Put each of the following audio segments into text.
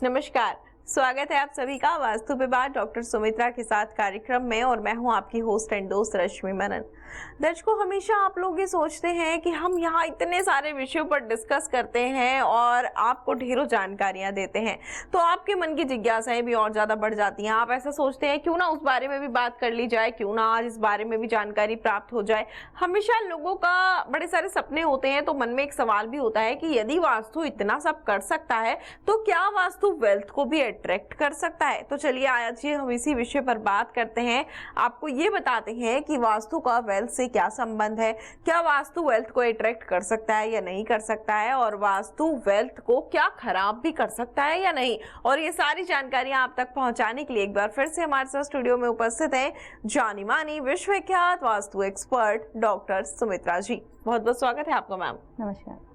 नमस्कार, स्वागत है आप सभी का वास्तु पे बात डॉक्टर सुमित्रा के साथ कार्यक्रम में और मैं हूं आपकी होस्ट एंड दोस्त रश्मि मनन। दर्शकों, हमेशा आप लोग ये सोचते हैं कि हम यहाँ इतने सारे विषयों पर डिस्कस करते हैं और आपको ढेरों जानकारियां देते हैं, तो आपके मन की जिज्ञासाएं भी और ज्यादा बढ़ जाती हैं। आप ऐसा सोचते हैं क्यों ना उस बारे में भी बात कर ली जाए, क्यों ना आज इस बारे में भी जानकारी प्राप्त हो जाए। हमेशा लोगों का बड़े सारे सपने होते हैं, तो मन में एक सवाल भी होता है कि यदि वास्तु इतना सब कर सकता है तो क्या वास्तु वेल्थ को भी अट्रैक्ट कर सकता है। तो चलिए आज ये हम इसी विषय पर बात करते हैं। आपको ये बताते हैं कि वास्तु का वेल्थ से क्या संबंध है, क्या वास्तु वेल्थ को अट्रैक्ट कर सकता है या नहीं कर सकता है, और वास्तु वेल्थ को क्या खराब भी कर सकता है या नहीं। और ये सारी जानकारियां आप तक पहुंचाने के लिए एक बार फिर से हमारे साथ स्टूडियो में उपस्थित है जानी मानी विश्वविख्यात वास्तु एक्सपर्ट डॉक्टर सुमित्रा जी। बहुत बहुत स्वागत है आपका मैम। नमस्कार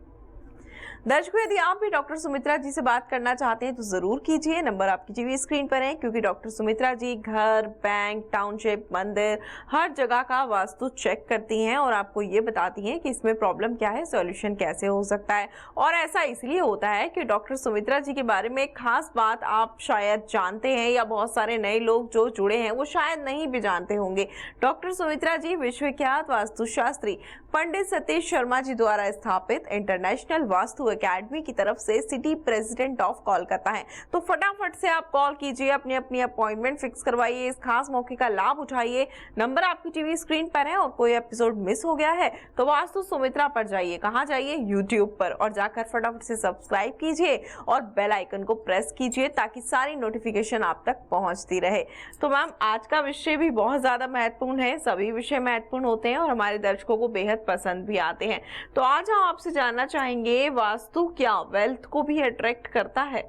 दर्शकों, यदि आप भी डॉक्टर सुमित्रा जी से बात करना चाहते हैं तो जरूर कीजिए। नंबर आपकी टीवी स्क्रीन पर है, क्योंकि डॉक्टर सुमित्रा जी घर, बैंक, टाउनशिप, मंदिर हर जगह का वास्तु चेक करती हैं और आपको ये बताती हैं कि इसमें प्रॉब्लम क्या है, सॉल्यूशन कैसे हो सकता है। और ऐसा इसलिए होता है कि डॉक्टर सुमित्रा जी के बारे में एक खास बात आप शायद जानते हैं या बहुत सारे नए लोग जो जुड़े हैं वो शायद नहीं भी जानते होंगे। डॉक्टर सुमित्रा जी विश्वविख्यात वास्तुशास्त्री पंडित सतीश शर्मा जी द्वारा स्थापित इंटरनेशनल वास्तु एकेडमी की तरफ से सिटी प्रेसिडेंट ऑफ कोलकाता है। तो फटाफट से आप कॉल कीजिए, अपनी अपनी अपॉइंटमेंट फिक्स करवाइए, इस खास मौके का लाभ उठाइए। नंबर आपकी टीवी स्क्रीन पर है और कोई एपिसोड मिस हो गया है तो वास्तु सुमित्रा पर जाइए। कहाँ जाइए? यूट्यूब पर, और जाकर फटाफट से सब्सक्राइब कीजिए और बेल आइकन को प्रेस कीजिए ताकि सारी नोटिफिकेशन आप तक पहुंचती रहे। तो मैम, आज का विषय भी बहुत ज्यादा महत्वपूर्ण है। सभी विषय महत्वपूर्ण होते हैं और हमारे दर्शकों को बेहद पसंद भी आते हैं। तो आज हम आपसे जानना चाहेंगे, वास्तु क्या वेल्थ को भी अट्रैक्ट करता है?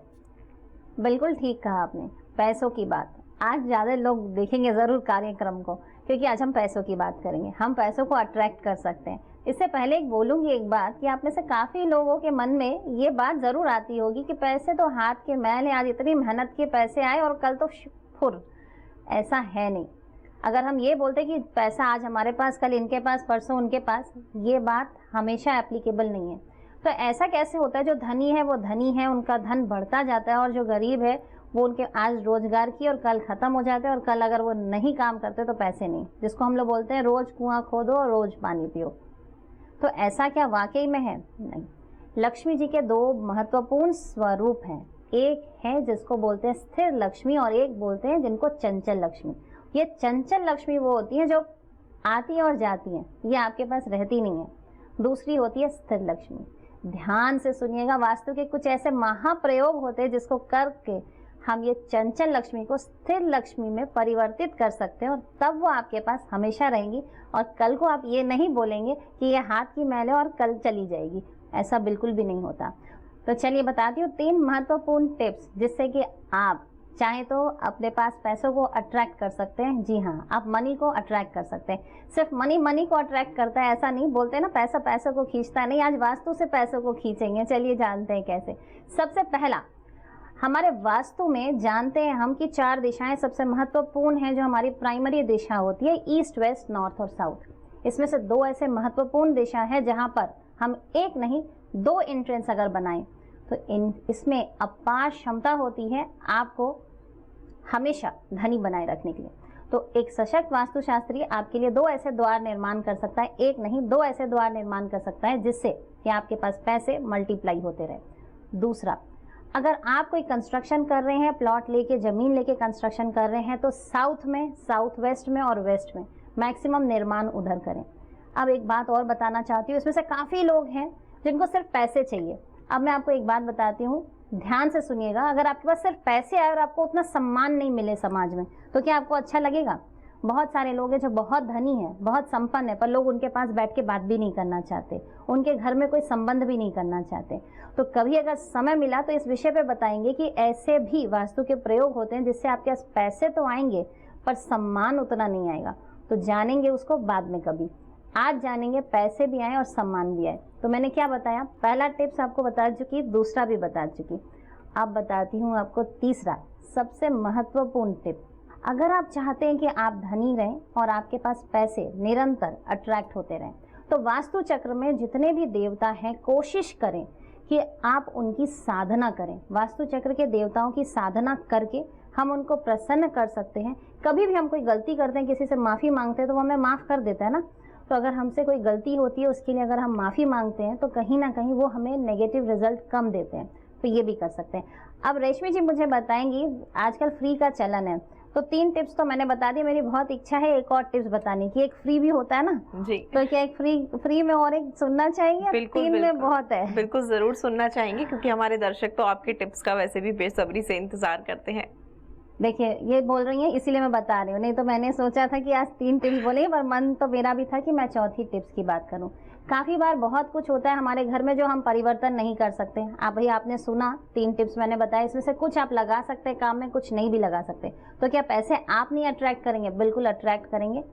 बिल्कुल ठीक कहा आपने। पैसों की बात आज ज़्यादा लोग देखेंगे ज़रूर कार्यक्रम को, क्योंकि आज हम पैसों की बात करेंगे। हम पैसों को अट्रैक्ट कर सकते हैं। इससे पहले एक बोलूँगी एक बात कि आप में से काफ़ी लोगों के मन में ये बात ज़रूर आती होगी कि पैसे तो हाथ के मैल हैं, आज इतनी मेहनत के पैसे आए और कल तो फुर। ऐसा है नहीं। अगर हम ये बोलते कि पैसा आज हमारे पास, कल इनके पास, परसों उनके पास, ये बात हमेशा एप्लीकेबल नहीं है। तो ऐसा कैसे होता है? जो धनी है वो धनी है, उनका धन बढ़ता जाता है, और जो गरीब है वो उनके आज रोजगार की और कल खत्म हो जाते हैं, और कल अगर वो नहीं काम करते तो पैसे नहीं, जिसको हम लोग बोलते हैं रोज कुआं खोदो और रोज पानी पियो। तो ऐसा क्या वाकई में है? नहीं। लक्ष्मी जी के दो महत्वपूर्ण स्वरूप हैं। एक है जिसको बोलते हैं स्थिर लक्ष्मी और एक बोलते हैं जिनको चंचल लक्ष्मी। ये चंचल लक्ष्मी वो होती है जो आती है और जाती है, ये आपके पास रहती नहीं है। दूसरी होती है स्थिर लक्ष्मी। ध्यान से सुनिएगा, वास्तु के कुछ ऐसे महाप्रयोग होते हैं जिसको करके हम ये चंचल लक्ष्मी को स्थिर लक्ष्मी में परिवर्तित कर सकते हैं, और तब वो आपके पास हमेशा रहेंगी। और कल को आप ये नहीं बोलेंगे कि ये हाथ की मैल है और कल चली जाएगी, ऐसा बिल्कुल भी नहीं होता। तो चलिए बताती हूँ 3 महत्वपूर्ण टिप्स जिससे कि आप चाहे तो अपने पास पैसों को अट्रैक्ट कर सकते हैं। जी हाँ, आप मनी को अट्रैक्ट कर सकते हैं। सिर्फ मनी को अट्रैक्ट करता है ऐसा नहीं, बोलते ना पैसा पैसों को खींचता है, नहीं, आज वास्तु से पैसों को खींचेंगे। चलिए जानते हैं कैसे। सबसे पहला, हमारे वास्तु में जानते हैं हम कि 4 दिशाएं सबसे महत्वपूर्ण हैं, जो हमारी प्राइमरी दिशा होती है ईस्ट, वेस्ट, नॉर्थ और साउथ। इसमें से 2 ऐसे महत्वपूर्ण दिशा है जहां पर हम एक नहीं 2 एंट्रेंस अगर बनाएं तो इसमें अपार क्षमता होती है आपको हमेशा धनी बनाए रखने के लिए। तो एक सशक्त वास्तुशास्त्री आपके लिए 2 ऐसे द्वार निर्माण कर सकता है, एक नहीं 2 ऐसे द्वार निर्माण कर सकता है, जिससे कि आपके पास पैसे मल्टीप्लाई होते रहे। दूसरा, अगर आप कोई कंस्ट्रक्शन कर रहे हैं, प्लॉट लेके, जमीन लेके कंस्ट्रक्शन कर रहे हैं, तो साउथ में, साउथ वेस्ट में और वेस्ट में मैक्सिमम निर्माण उधर करें। अब एक बात और बताना चाहती हूँ, इसमें से काफ़ी लोग हैं जिनको सिर्फ पैसे चाहिए। अब मैं आपको एक बात बताती हूँ, ध्यान से सुनिएगा। अगर आपके पास सिर्फ पैसे आए और आपको उतना सम्मान नहीं मिले समाज में, तो क्या आपको अच्छा लगेगा? बहुत सारे लोग हैं जो बहुत धनी हैं, बहुत संपन्न है, पर लोग उनके पास बैठ के बात भी नहीं करना चाहते, उनके घर में कोई संबंध भी नहीं करना चाहते। तो कभी अगर समय मिला तो इस विषय पे बताएंगे कि ऐसे भी वास्तु के प्रयोग होते हैं जिससे आपके पास पैसे तो आएंगे पर सम्मान उतना नहीं आएगा। तो जानेंगे उसको बाद में कभी। आज जानेंगे पैसे भी आए और सम्मान भी आए। तो मैंने क्या बताया? पहला टिप्स आपको बता चुकी, दूसरा भी बता चुकी। अब बताती हूँ आपको तीसरा सबसे महत्वपूर्ण टिप। अगर आप चाहते हैं कि आप धनी रहें और आपके पास पैसे निरंतर अट्रैक्ट होते रहें, तो वास्तु चक्र में जितने भी देवता हैं, कोशिश करें कि आप उनकी साधना करें। वास्तु चक्र के देवताओं की साधना करके हम उनको प्रसन्न कर सकते हैं। कभी भी हम कोई गलती करते हैं, किसी से माफ़ी मांगते हैं तो वो हमें माफ़ कर देता है ना। तो अगर हमसे कोई गलती होती है, उसके लिए अगर हम माफ़ी मांगते हैं तो कहीं ना कहीं वो हमें नेगेटिव रिजल्ट कम देते हैं। तो ये भी कर सकते हैं। अब रेशमी जी मुझे बताएंगी, आजकल फ्री का चलन है, तो 3 टिप्स तो मैंने बता दी। मेरी बहुत इच्छा है एक और टिप्स बताने की। एक फ्री भी होता है ना जी, तो क्या एक फ्री में और एक सुनना चाहिए? बिल्कुल 3 में बहुत है। बिल्कुल जरूर सुनना चाहेंगे, क्योंकि हमारे दर्शक तो आपके टिप्स का वैसे भी बेसब्री से इंतजार करते हैं। देखिए ये बोल रही हैं इसीलिए मैं बता रही हूँ, नहीं तो मैंने सोचा था कि आज 3 टिप्स बोलेंगे, पर मन तो मेरा भी था कि मैं चौथी टिप्स की बात करूँ। काफ़ी बार बहुत कुछ होता है हमारे घर में जो हम परिवर्तन नहीं कर सकते। आपने सुना 3 टिप्स मैंने बताया, इसमें से कुछ आप लगा सकते हैं काम में, कुछ नहीं भी लगा सकते। तो क्या पैसे आप नहीं अट्रैक्ट करेंगे? बिल्कुल अट्रैक्ट करेंगे।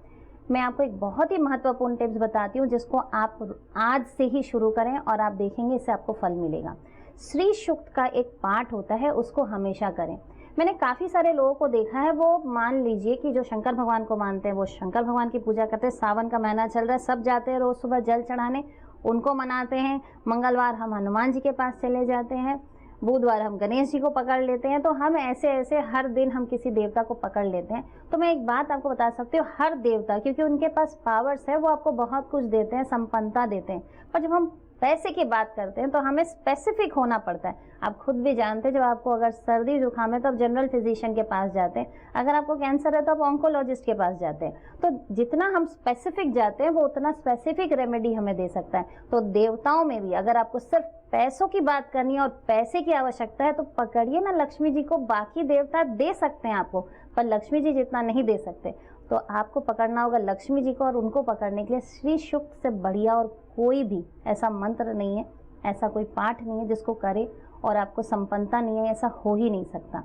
मैं आपको एक बहुत ही महत्वपूर्ण टिप्स बताती हूँ जिसको आप आज से ही शुरू करें और आप देखेंगे इससे आपको फल मिलेगा। श्री सूक्त का एक पाठ होता है, उसको हमेशा करें। मैंने काफ़ी सारे लोगों को देखा है, वो मान लीजिए कि जो शंकर भगवान को मानते हैं वो शंकर भगवान की पूजा करते हैं। सावन का महीना चल रहा है, सब जाते हैं रोज़ सुबह जल चढ़ाने, उनको मनाते हैं। मंगलवार हम हनुमान जी के पास चले जाते हैं, बुधवार हम गणेश जी को पकड़ लेते हैं। तो हम ऐसे ऐसे हर दिन हम किसी देवता को पकड़ लेते हैं। तो मैं एक बात आपको बता सकती हूँ, हर देवता, क्योंकि उनके पास पावर्स है, वो आपको बहुत कुछ देते हैं, संपन्नता देते हैं। पर जब हम पैसे की बात करते हैं तो हमें स्पेसिफिक होना पड़ता है। आप खुद भी जानते हैं, जब आपको अगर सर्दी जुकाम है तो आप जनरल फिजिशियन के पास जाते हैं, अगर आपको कैंसर है तो आप ऑन्कोलॉजिस्ट के पास जाते हैं। तो जितना हम स्पेसिफिक जाते हैं वो उतना स्पेसिफिक रेमेडी हमें दे सकता है। तो देवताओं में भी अगर आपको सिर्फ पैसों की बात करनी है और पैसे की आवश्यकता है तो पकड़िए ना लक्ष्मी जी को। बाकी देवता दे सकते हैं आपको, पर लक्ष्मी जी जितना नहीं दे सकते। तो आपको पकड़ना होगा लक्ष्मी जी को, और उनको पकड़ने के लिए श्री सूक्त से बढ़िया और कोई भी ऐसा मंत्र नहीं है, ऐसा कोई पाठ नहीं है जिसको करे और आपको संपन्नता नहीं है, ऐसा हो ही नहीं सकता।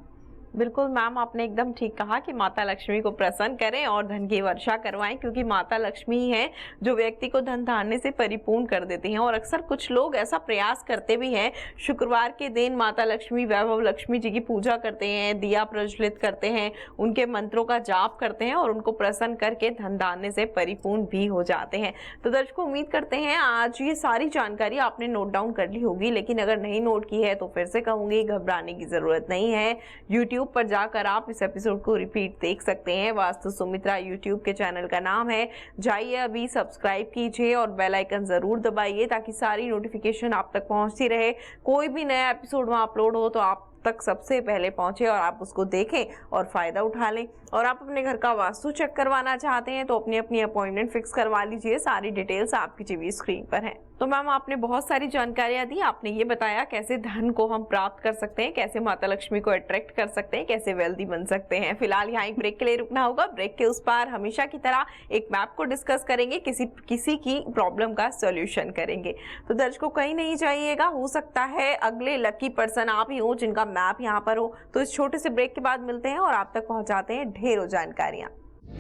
बिल्कुल मैम, आपने एकदम ठीक कहा कि माता लक्ष्मी को प्रसन्न करें और धन की वर्षा करवाएं, क्योंकि माता लक्ष्मी ही है जो व्यक्ति को धन धान्य से परिपूर्ण कर देती हैं। और अक्सर कुछ लोग ऐसा प्रयास करते भी हैं, शुक्रवार के दिन माता लक्ष्मी, वैभव लक्ष्मी जी की पूजा करते हैं, दिया प्रज्वलित करते हैं, उनके मंत्रों का जाप करते हैं और उनको प्रसन्न करके धन धान्य से परिपूर्ण भी हो जाते हैं। तो दर्शकों, उम्मीद करते हैं आज ये सारी जानकारी आपने नोट डाउन कर ली होगी, लेकिन अगर नहीं नोट की है तो फिर से कहूंगी घबराने की जरूरत नहीं है। यूट्यूब पर जाकर आप इस एपिसोड को रिपीट देख सकते हैं। वास्तु सुमित्रा यूट्यूब के चैनल का नाम है। जाइए अभी सब्सक्राइब कीजिए और बेल आइकन जरूर दबाइए ताकि सारी नोटिफिकेशन आप तक पहुंचती रहे। कोई भी नया एपिसोड वहां अपलोड हो तो आप तक सबसे पहले पहुंचे और आप उसको देखें और फायदा उठा लें। और आप अपने घर का वास्तु चेक करवाना चाहते हैं तो अपनी अपनी अपॉइंटमेंट फिक्स करवा लीजिए। सारी डिटेल्स आपकी टीवी स्क्रीन पर है। तो मैम, आपने बहुत सारी जानकारियां दी। आपने ये बताया कैसे धन को हम प्राप्त कर सकते हैं, कैसे माता लक्ष्मी को अट्रैक्ट कर सकते हैं, कैसे वेल्दी बन सकते हैं। फिलहाल यहाँ एक ब्रेक के लिए रुकना होगा। ब्रेक के उस पार हमेशा की तरह एक मैप को डिस्कस करेंगे, किसी की प्रॉब्लम का सॉल्यूशन करेंगे। तो दर्शकों, कहीं नहीं जाइएगा, हो सकता है अगले लकी पर्सन आप ही हो जिनका मैप यहाँ पर हो। तो इस छोटे से ब्रेक के बाद मिलते हैं और आप तक पहुंचाते हैं ढेरों जानकारियां।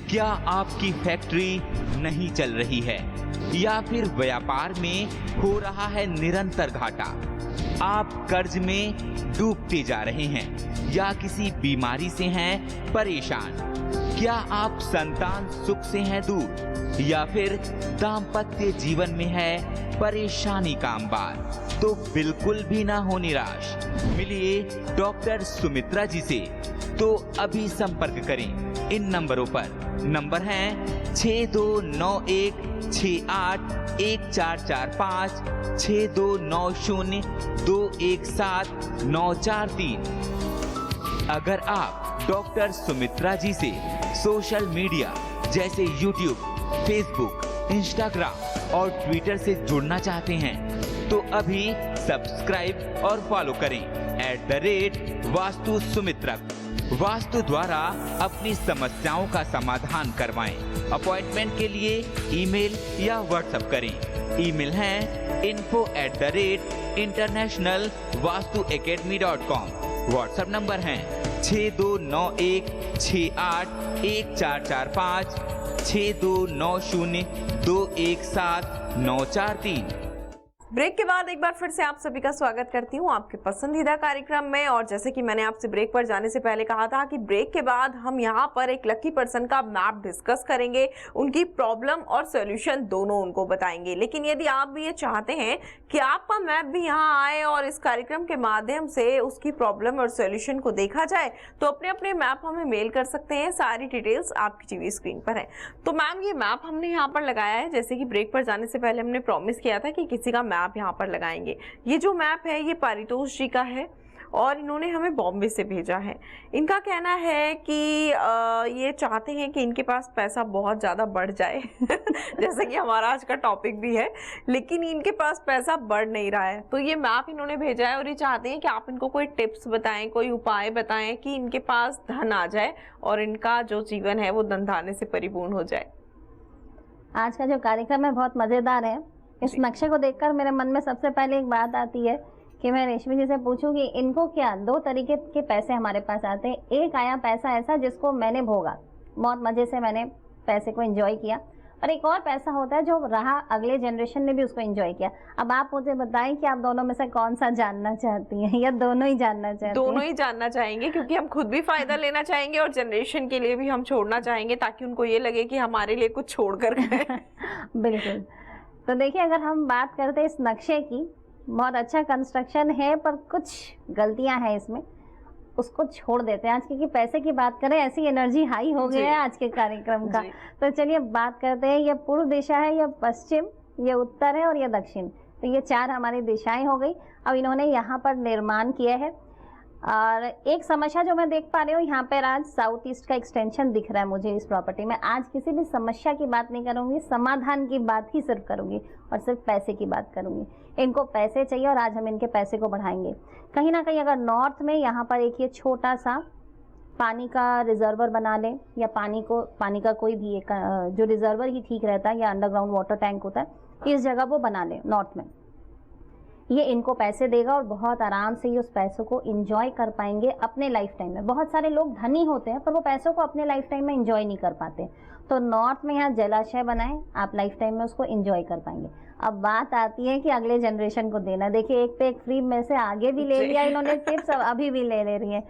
क्या आपकी फैक्ट्री नहीं चल रही है या फिर व्यापार में हो रहा है निरंतर घाटा? आप कर्ज में डूबते जा रहे हैं या किसी बीमारी से हैं परेशान? क्या आप संतान सुख से हैं दूर या फिर दाम्पत्य जीवन में है परेशानी का अंबार? तो बिल्कुल भी ना हो निराश, मिलिए डॉक्टर सुमित्रा जी से। तो अभी संपर्क करें इन नंबरों पर। नंबर है 6291681445, 6290217943। अगर आप डॉक्टर सुमित्रा जी से सोशल मीडिया जैसे यूट्यूब, फेसबुक, इंस्टाग्राम और ट्विटर से जुड़ना चाहते हैं तो अभी सब्सक्राइब और फॉलो करें @वास्तु सुमित्रा। वास्तु द्वारा अपनी समस्याओं का समाधान करवाएं। अपॉइंटमेंट के लिए ईमेल या व्हाट्सएप करें। ईमेल है info@internationalvastuacademy.com। व्हाट्सएप नंबर है 6291681445, 6290217943। ब्रेक के बाद एक बार फिर से आप सभी का स्वागत करती हूँ आपके पसंदीदा कार्यक्रम में। और जैसे कि मैंने आपसे ब्रेक पर जाने से पहले कहा था कि ब्रेक के बाद हम यहाँ पर एक लकी पर्सन का मैप डिस्कस करेंगे, उनकी प्रॉब्लम और सॉल्यूशन दोनों उनको बताएंगे। लेकिन यदि आप भी ये चाहते हैं कि आपका मैप भी यहाँ आए और इस कार्यक्रम के माध्यम से उसकी प्रॉब्लम और सॉल्यूशन को देखा जाए, तो अपने अपने मैप हमें मेल कर सकते हैं। सारी डिटेल्स आपकी टीवी स्क्रीन पर है। तो मैम, ये मैप हमने यहाँ पर लगाया है, जैसे कि ब्रेक पर जाने से पहले हमने प्रॉमिस किया था कि किसी का मैप यहाँ पर लगाएंगे। ये जो मैप है ये पारितोष जी का है और इन्होंने हमें बॉम्बे से भेजा है। इनका कहना है कि ये चाहते हैं कि इनके पास पैसा बहुत ज़्यादा बढ़ जाए जैसे कि हमारा आज का टॉपिक भी है, लेकिन इनके पास पैसा बढ़ नहीं रहा है। तो ये मैप इन्होंने भेजा है और ये चाहते हैं कि आप इनको कोई टिप्स बताएं, कोई उपाय बताएं कि इनके पास धन आ जाए और इनका जो जीवन है वो धन धान्य से परिपूर्ण हो जाए। आज का जो कार्यक्रम है बहुत मज़ेदार है। इस नक्शे को देखकर मेरे मन में सबसे पहले एक बात आती है कि मैं रेशमी जी से पूछूं कि इनको क्या दो तरीके के पैसे हमारे पास आते हैं। एक आया पैसा ऐसा जिसको मैंने भोगा, बहुत मज़े से मैंने पैसे को एंजॉय किया, और एक और पैसा होता है जो रहा अगले जनरेशन ने भी उसको एंजॉय किया। अब आप मुझे बताएं कि आप दोनों में से कौन सा जानना चाहती हैं, या दोनों ही जानना चाहती हैं? दोनों ही जानना चाहेंगे, क्योंकि हम खुद भी फायदा लेना चाहेंगे और जनरेशन के लिए भी हम छोड़ना चाहेंगे, ताकि उनको ये लगे कि हमारे लिए कुछ छोड़ कर गए। बिल्कुल। तो देखिए, अगर हम बात करते हैं इस नक्शे की, बहुत अच्छा कंस्ट्रक्शन है पर कुछ गलतियां हैं इसमें, उसको छोड़ देते हैं आज, क्योंकि पैसे की बात करें ऐसी एनर्जी हाई हो गई है आज के कार्यक्रम का। तो चलिए बात करते हैं, ये पूर्व दिशा है, ये पश्चिम, ये उत्तर है और ये दक्षिण। तो ये चार हमारी दिशाएं हो गई। अब इन्होंने यहाँ पर निर्माण किया है, और एक समस्या जो मैं देख पा रही हूँ यहाँ पर, आज साउथ ईस्ट का एक्सटेंशन दिख रहा है मुझे इस प्रॉपर्टी में। आज किसी भी समस्या की बात नहीं करूँगी, समाधान की बात ही सिर्फ करूँगी और सिर्फ पैसे की बात करूँगी। इनको पैसे चाहिए और आज हम इनके पैसे को बढ़ाएंगे। कहीं ना कहीं अगर नॉर्थ में यहाँ पर एक ये छोटा सा पानी का रिजर्वर बना लें, या पानी का कोई भी एक जो रिजर्वर ही ठीक रहता है, या अंडरग्राउंड वाटर टैंक होता है, इस जगह वो बना लें नॉर्थ में, ये इनको पैसे देगा और बहुत आराम से ये उस पैसों को इंजॉय कर पाएंगे अपने लाइफ टाइम में। बहुत सारे लोग धनी होते हैं पर वो पैसों को अपने लाइफ टाइम में इंजॉय नहीं कर पाते। तो नॉर्थ में यहाँ जलाशय बनाएं, आप लाइफ टाइम में उसको इंजॉय कर पाएंगे। अब बात आती है कि अगले जनरेशन को देना। देखिए, एक पे एक फ्री में से आगे भी ले लिया इन्होंने टिप्स, अब अभी भी ले रही है।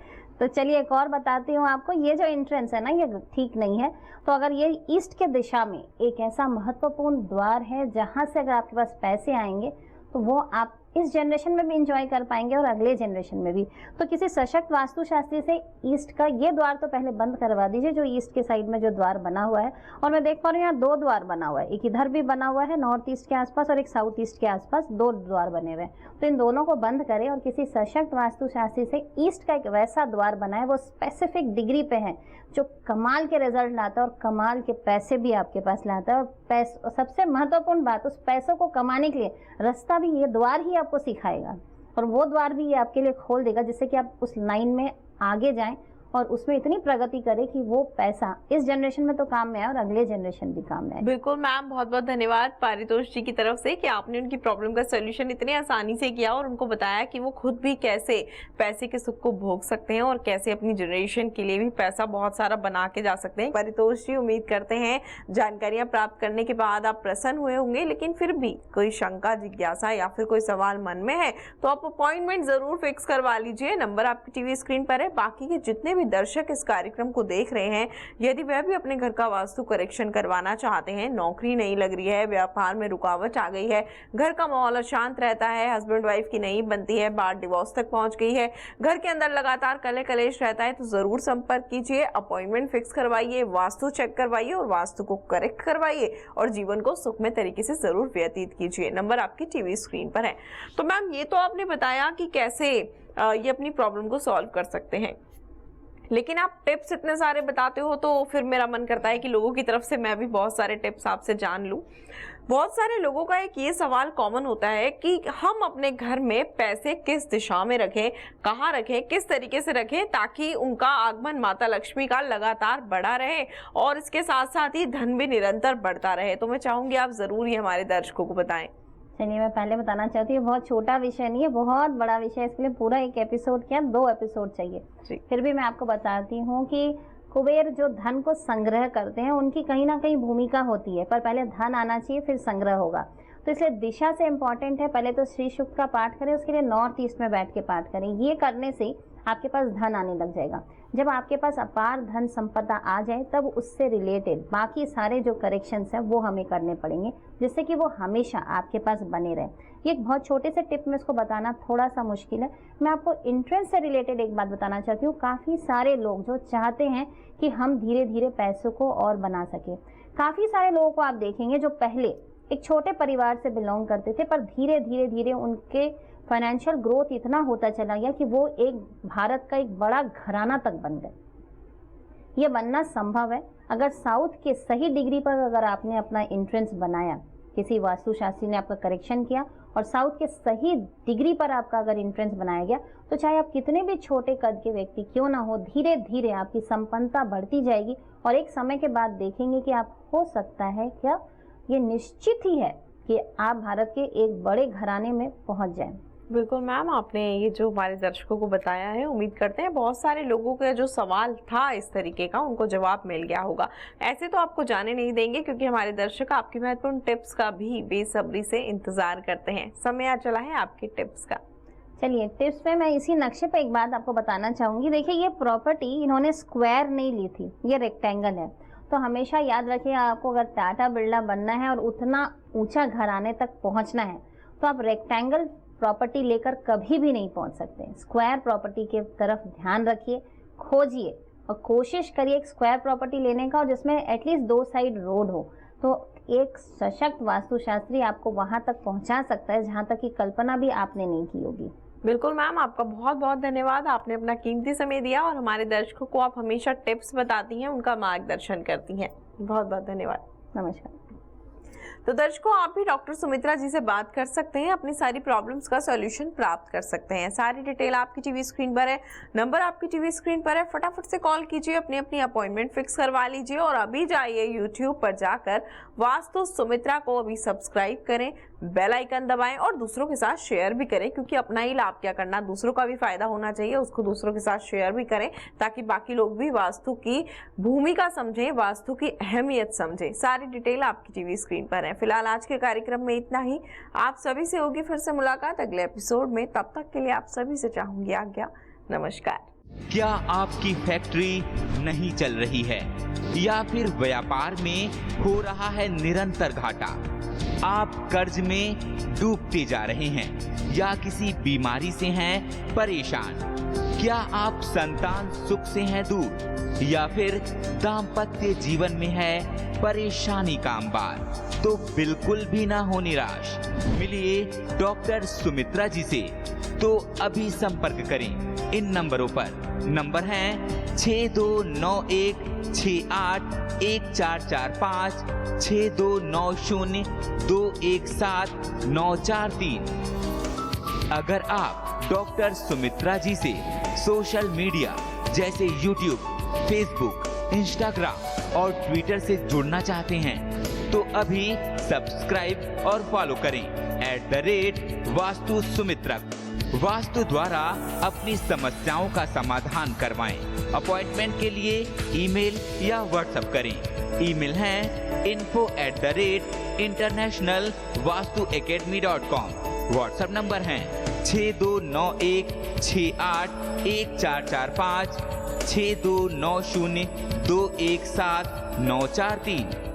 तो चलिए एक और बताती हूँ आपको। ये जो एंट्रेंस है ना, ये ठीक नहीं है। तो अगर ये ईस्ट के दिशा में एक ऐसा महत्वपूर्ण द्वार है जहाँ से अगर आपके पास पैसे आएंगे, तो वो आप इस जनरेशन में भी इंजॉय कर पाएंगे और अगले जनरेशन में भी। तो किसी सशक्त वास्तुशास्त्री से ईस्ट का ये द्वार तो पहले बंद करवा दीजिए, जो ईस्ट के साइड में जो द्वार बना हुआ है। और मैं देख पा रही हूँ यहाँ दो द्वार बना हुआ है, एक इधर भी बना हुआ है नॉर्थ ईस्ट के आसपास, और एक साउथ ईस्ट के आसपास दो द्वार बने हुए हैं। तो इन दोनों को बंद करें और किसी सशक्त वास्तुशास्त्री से ईस्ट का एक वैसा द्वार बनाए, वो स्पेसिफिक डिग्री पे है, जो कमाल के रिजल्ट लाता है और कमाल के पैसे भी आपके पास लाता है। और सबसे महत्वपूर्ण बात, उस पैसों को कमाने के लिए रास्ता भी ये द्वार ही आपको सिखाएगा, और वो द्वार भी ये आपके लिए खोल देगा, जिससे कि आप उस लाइन में आगे जाएं और उसमें इतनी प्रगति करे कि वो पैसा इस जनरेशन में तो काम में आए और अगले जनरेशन भी काम में आए। बिल्कुल मैम, बहुत बहुत धन्यवाद पारितोष जी की तरफ से कि आपने उनकी प्रॉब्लम का सोल्यूशन इतने आसानी से किया और उनको बताया कि वो खुद भी कैसे पैसे के सुख को भोग सकते हैं और कैसे अपनी जनरेशन के लिए भी पैसा बहुत सारा बना के जा सकते हैं। पारितोष जी, उम्मीद करते हैं जानकारियां प्राप्त करने के बाद आप प्रसन्न हुए होंगे, लेकिन फिर भी कोई शंका, जिज्ञासा या फिर कोई सवाल मन में है तो आप अपॉइंटमेंट जरूर फिक्स करवा लीजिए। नंबर आपकी टीवी स्क्रीन पर है। बाकी के जितने दर्शक इस कार्यक्रम को देख रहे हैं, यदि वह भी अपने घर का वास्तु करेक्शन करवाना चाहते हैं, नौकरी नहीं लग रही है, व्यापार में रुकावट आ गई है, घर का माहौल अशांत रहता है, हस्बैंड वाइफ की नहीं बनती है, बात डिवोर्स तक पहुंच गई है, घर के अंदर लगातार कलह कलेश रहता है, तो जरूर संपर्क कीजिए, अपॉइंटमेंट फिक्स करवाइए, वास्तु चेक करवाइए और वास्तु को करेक्ट करवाइए और जीवन को सुखमय तरीके से जरूर व्यतीत कीजिए। नंबर आपकी टीवी स्क्रीन पर है। तो मैम, ये तो आपने बताया कि कैसे ये अपनी प्रॉब्लम को सॉल्व कर सकते हैं, लेकिन आप टिप्स इतने सारे बताते हो तो फिर मेरा मन करता है कि लोगों की तरफ से मैं भी बहुत सारे टिप्स आपसे जान लूं। बहुत सारे लोगों का एक ये सवाल कॉमन होता है कि हम अपने घर में पैसे किस दिशा में रखें, कहाँ रखें, किस तरीके से रखें ताकि उनका आगमन माता लक्ष्मी का लगातार बढ़ा रहे और इसके साथ साथ ही धन भी निरंतर बढ़ता रहे। तो मैं चाहूंगी आप जरूर ये हमारे दर्शकों को बताएं। चलिए, मैं पहले बताना चाहती हूँ, बहुत छोटा विषय नहीं है, बहुत बड़ा विषय है, इसके लिए पूरा एक एपिसोड क्या 2 एपिसोड चाहिए। फिर भी मैं आपको बताती हूँ कि कुबेर जो धन को संग्रह करते हैं उनकी कहीं ना कहीं भूमिका होती है, पर पहले धन आना चाहिए फिर संग्रह होगा। तो इसलिए दिशा से इम्पॉर्टेंट है, पहले तो श्री सूक्त का पाठ करें, उसके लिए नॉर्थ ईस्ट में बैठ के पाठ करें। ये करने से आपके पास धन आने लग जाएगा। जब आपके पास अपार धन संपदा आ जाए तब उससे रिलेटेड बाकी सारे जो करेक्शंस हैं वो हमें करने पड़ेंगे, जिससे कि वो हमेशा आपके पास बने रहे। ये एक बहुत छोटे से टिप में इसको बताना थोड़ा सा मुश्किल है। मैं आपको एंट्रेंस से रिलेटेड एक बात बताना चाहती हूँ। काफ़ी सारे लोग जो चाहते हैं कि हम धीरे धीरे पैसों को और बना सकें, काफ़ी सारे लोगों को आप देखेंगे जो पहले एक छोटे परिवार से बिलोंग करते थे, पर धीरे धीरे धीरे उनके फाइनेंशियल ग्रोथ इतना होता चला गया कि वो एक भारत का एक बड़ा घराना तक बन गए। ये बनना संभव है अगर साउथ के सही डिग्री पर अगर आपने अपना एंट्रेंस बनाया, किसी वास्तुशास्त्री ने आपका करेक्शन किया और साउथ के सही डिग्री पर आपका अगर एंट्रेंस बनाया गया, तो चाहे आप कितने भी छोटे कद के व्यक्ति क्यों ना हो, धीरे धीरे आपकी संपन्नता बढ़ती जाएगी और एक समय के बाद देखेंगे कि आप, हो सकता है क्या, ये निश्चित ही है कि आप भारत के एक बड़े घराने में पहुंच जाएं। बिल्कुल मैम, आपने ये जो हमारे दर्शकों को बताया है, उम्मीद करते हैं बहुत सारे लोगों का जो सवाल था इस तरीके का उनको जवाब मिल गया होगा। ऐसे तो आपको जाने नहीं देंगे क्योंकि हमारे दर्शक आपकी महत्वपूर्ण टिप्स का भी बेसब्री से इंतजार करते हैं। समय आ चला है आपके टिप्स का। चलिए टिप्स में मैं इसी नक्शे पे एक बात आपको बताना चाहूँगी। देखिए, ये प्रॉपर्टी इन्होंने स्क्वायर नहीं ली थी, ये रेक्टेंगल है। तो हमेशा याद रखिए, आपको अगर टाटा बिरला बनना है और उतना ऊंचा घराने तक पहुंचना है तो आप रेक्टेंगल प्रॉपर्टी लेकर कभी भी नहीं पहुंच सकते। स्क्वायर प्रॉपर्टी के तरफ ध्यान रखिए, खोजिए और कोशिश करिए एक स्क्वायर प्रॉपर्टी लेने का, और जिसमें एटलीस्ट 2 साइड रोड हो। तो एक सशक्त वास्तुशास्त्री आपको वहां तक पहुंचा सकता है जहां तक की कल्पना भी आपने नहीं की होगी। बिल्कुल मैम, आपका बहुत बहुत धन्यवाद। आपने अपना कीमती समय दिया और हमारे दर्शकों को आप हमेशा टिप्स बताती हैं, उनका मार्गदर्शन करती हैं। बहुत बहुत धन्यवाद। नमस्कार। तो दर्शकों, आप भी डॉक्टर सुमित्रा जी से बात कर सकते हैं, अपनी सारी प्रॉब्लम्स का सॉल्यूशन प्राप्त कर सकते हैं। सारी डिटेल आपकी टीवी स्क्रीन पर है, नंबर आपकी टीवी स्क्रीन पर है। फटाफट से कॉल कीजिए, अपनी अपनी अपॉइंटमेंट फिक्स करवा लीजिए और अभी जाइए यूट्यूब पर जाकर वास्तु सुमित्रा को अभी सब्सक्राइब करें, बेल आइकन दबाएं और दूसरों के साथ शेयर भी करें, क्योंकि अपना ही लाभ क्या करना, दूसरों का भी फायदा होना चाहिए, उसको दूसरों के साथ शेयर भी करें ताकि बाकी लोग भी वास्तु की भूमिका समझें, वास्तु की अहमियत समझें। सारी डिटेल आपकी टीवी स्क्रीन पर है। फिलहाल आज के कार्यक्रम में इतना ही। आप सभी से होगी फिर से मुलाकात अगले एपिसोड में। तब तक के लिए आप सभी से चाहूंगी आज्ञा। नमस्कार। क्या आपकी फैक्ट्री नहीं चल रही है या फिर व्यापार में हो रहा है निरंतर घाटा? आप कर्ज में डूबते जा रहे हैं या किसी बीमारी से हैं परेशान? क्या आप संतान सुख से हैं दूर या फिर दाम्पत्य जीवन में है परेशानी का अंबार? तो बिल्कुल भी ना हो निराश, मिलिए डॉक्टर सुमित्रा जी से। तो अभी संपर्क करें इन नंबरों पर। नंबर है 6291681445, 6290217943। अगर आप डॉक्टर सुमित्रा जी से सोशल मीडिया जैसे यूट्यूब, फेसबुक, इंस्टाग्राम और ट्विटर से जुड़ना चाहते हैं तो अभी सब्सक्राइब और फॉलो करें @वास्तु सुमित्रा। वास्तु द्वारा अपनी समस्याओं का समाधान करवाएं। अपॉइंटमेंट के लिए ईमेल या व्हाट्सएप करें। ईमेल है info@internationalvastuacademy.com। व्हाट्सएप नंबर है 6291681445, 6290217943।